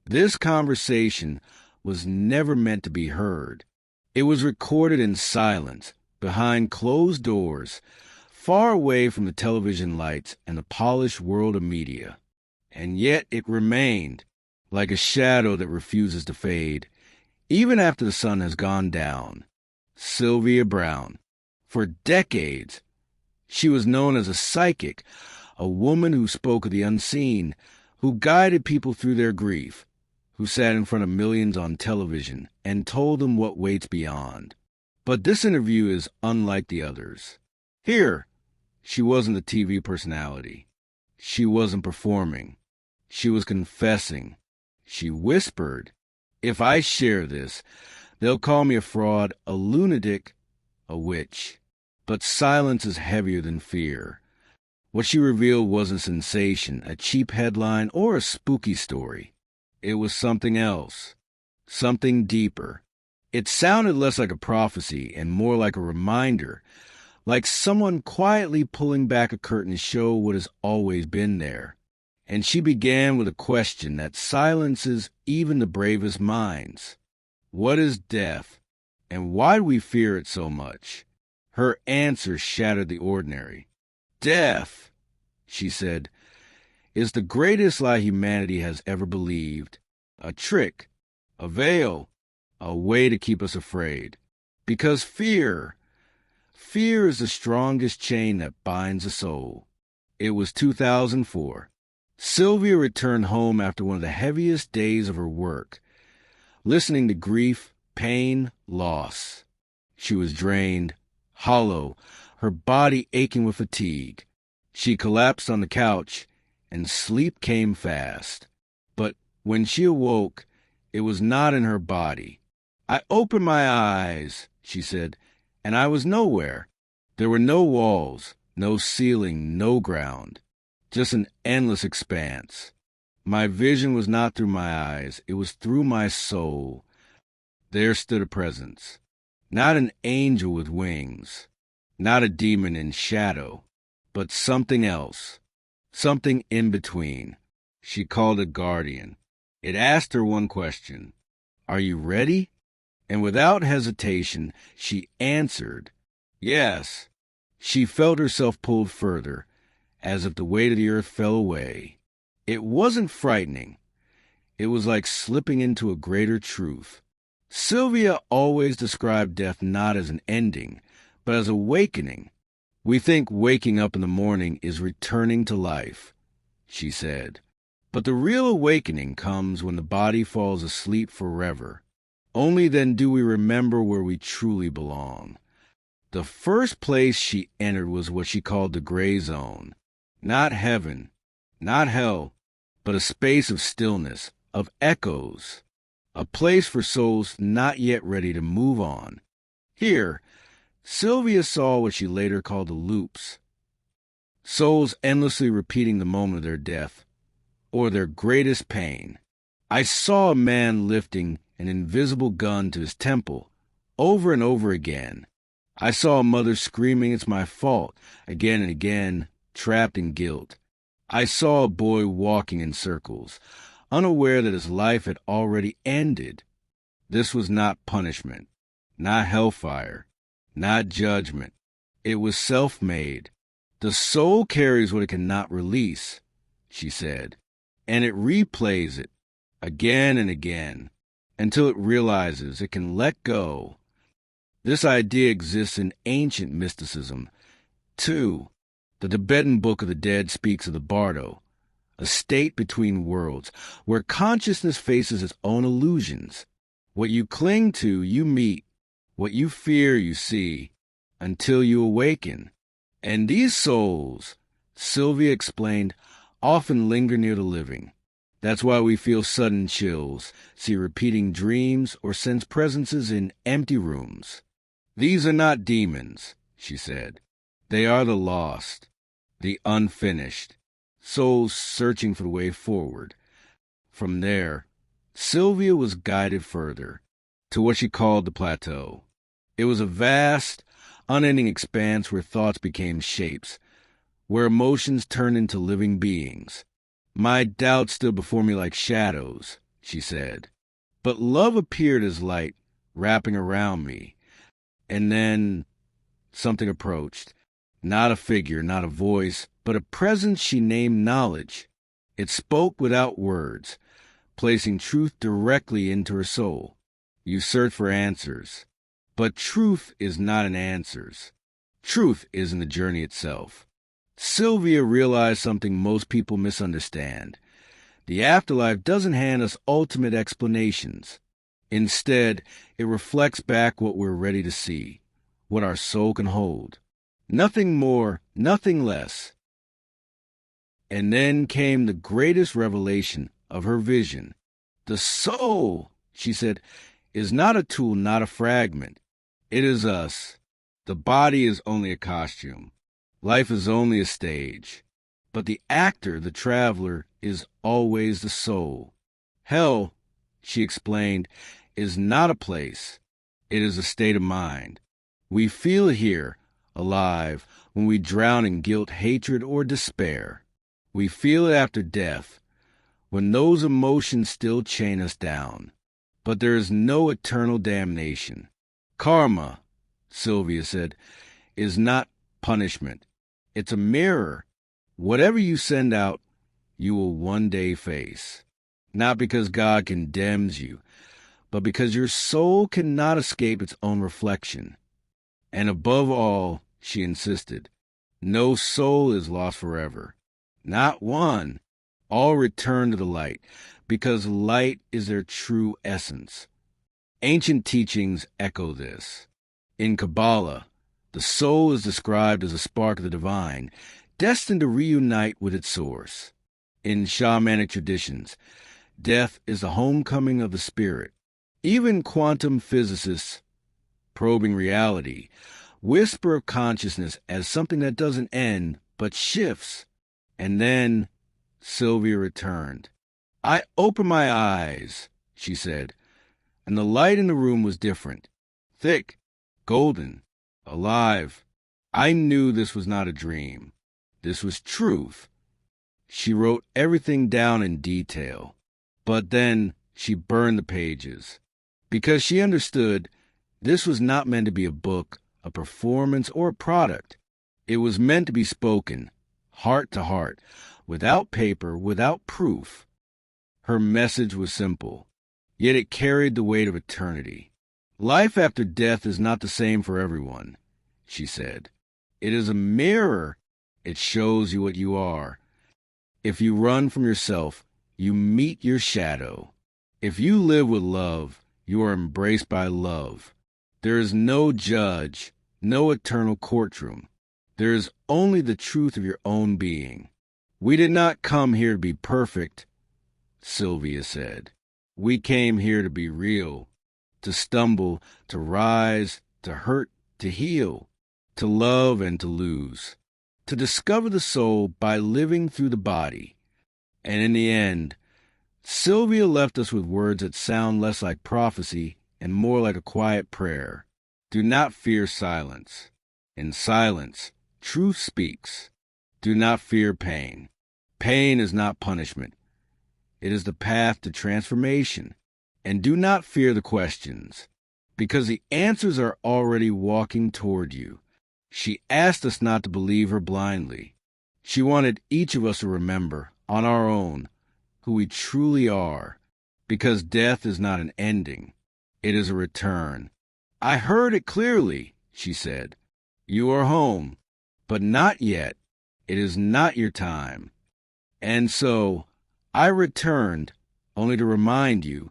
This conversation was never meant to be heard. It was recorded in silence, behind closed doors, far away from the television lights and the polished world of media. And yet it remained, like a shadow that refuses to fade, even after the sun has gone down. Sylvia Browne. For decades, she was known as a psychic, a woman who spoke of the unseen, who guided people through their grief, who sat in front of millions on television and told them what waits beyond. But this interview is unlike the others. Here, she wasn't a TV personality. She wasn't performing. She was confessing. She whispered, "If I share this, they'll call me a fraud, a lunatic, a witch." But silence is heavier than fear. What she revealed wasn't sensation, a cheap headline, or a spooky story. It was something else, something deeper. It sounded less like a prophecy and more like a reminder, like someone quietly pulling back a curtain to show what has always been there. And she began with a question that silences even the bravest minds. What is death, and why do we fear it so much? Her answer shattered the ordinary. Death, she said, is the greatest lie humanity has ever believed. A trick, a veil, a way to keep us afraid. Because fear is the strongest chain that binds a soul. It was 2004. Sylvia returned home after one of the heaviest days of her work, listening to grief, pain, loss. She was drained, hollow, her body aching with fatigue. She collapsed on the couch, and sleep came fast. But when she awoke, it was not in her body. "I opened my eyes," she said, "and I was nowhere. There were no walls, no ceiling, no ground. Just an endless expanse. My vision was not through my eyes, it was through my soul. There stood a presence. Not an angel with wings, not a demon in shadow, but something else, something in between. She called it guardian. It asked her one question, "Are you ready?" And without hesitation, she answered, "Yes." She felt herself pulled further, as if the weight of the earth fell away. It wasn't frightening. It was like slipping into a greater truth. Sylvia always described death not as an ending, but as awakening. "We think waking up in the morning is returning to life," she said. "But the real awakening comes when the body falls asleep forever. Only then do we remember where we truly belong." The first place she entered was what she called the gray zone. Not heaven, not hell, but a space of stillness, of echoes, a place for souls not yet ready to move on. Here, Sylvia saw what she later called the loops. Souls endlessly repeating the moment of their death, or their greatest pain. "I saw a man lifting an invisible gun to his temple, over and over again. I saw a mother screaming, 'It's my fault,' again and again, trapped in guilt. I saw a boy walking in circles, unaware that his life had already ended. This was not punishment, not hellfire, not judgment. It was self-made. The soul carries what it cannot release," she said, "and it replays it again and again until it realizes it can let go." This idea exists in ancient mysticism, too. The Tibetan Book of the Dead speaks of the bardo, a state between worlds, where consciousness faces its own illusions. What you cling to, you meet. What you fear, you see, until you awaken. And these souls, Sylvia explained, often linger near the living. That's why we feel sudden chills, see repeating dreams, or sense presences in empty rooms. "These are not demons," she said. "They are the lost, the unfinished, souls searching for the way forward." From there, Sylvia was guided further, to what she called the plateau. It was a vast, unending expanse where thoughts became shapes, where emotions turned into living beings. "My doubts stood before me like shadows," she said. But love appeared as light, wrapping around me. And then something approached. Not a figure, not a voice, but a presence she named knowledge. It spoke without words, placing truth directly into her soul. You search for answers, but truth is not in answers. Truth is in the journey itself. Sylvia realized something most people misunderstand. The afterlife doesn't hand us ultimate explanations. Instead, it reflects back what we're ready to see, what our soul can hold. Nothing more, nothing less. And then came the greatest revelation of her vision. The soul, she said, is not a tool, not a fragment. It is us. The body is only a costume. Life is only a stage. But the actor, the traveler, is always the soul. Hell, she explained, is not a place. It is a state of mind. We feel here, alive, when we drown in guilt, hatred, or despair. We feel it after death, when those emotions still chain us down. But there is no eternal damnation. Karma, Sylvia said, is not punishment. It's a mirror. Whatever you send out, you will one day face. Not because God condemns you, but because your soul cannot escape its own reflection. And above all, she insisted, no soul is lost forever. Not one. All return to the light, because light is their true essence. Ancient teachings echo this. In Kabbalah, the soul is described as a spark of the divine, destined to reunite with its source. In shamanic traditions, death is the homecoming of the spirit. Even quantum physicists, probing reality, whisper of consciousness as something that doesn't end, but shifts. And then Sylvia returned. I opened my eyes, she said, and the light in the room was different. Thick, golden, alive. I knew this was not a dream. This was truth. She wrote everything down in detail. But then she burned the pages. Because she understood this was not meant to be a book, a performance, or a product. It was meant to be spoken, heart to heart, without paper, without proof. Her message was simple, yet it carried the weight of eternity. Life after death is not the same for everyone, she said. It is a mirror. It shows you what you are. If you run from yourself, you meet your shadow. If you live with love, you are embraced by love. There is no judge, no eternal courtroom. There is only the truth of your own being. We did not come here to be perfect, Sylvia said. We came here to be real, to stumble, to rise, to hurt, to heal, to love and to lose, to discover the soul by living through the body. And in the end, Sylvia left us with words that sound less like prophecy and more like a quiet prayer. Do not fear silence. In silence, truth speaks. Do not fear pain. Pain is not punishment. It is the path to transformation. And do not fear the questions, because the answers are already walking toward you. She asked us not to believe her blindly. She wanted each of us to remember, on our own, who we truly are, because death is not an ending. It is a return. I heard it clearly, she said. You are home, but not yet. It is not your time. And so I returned, only to remind you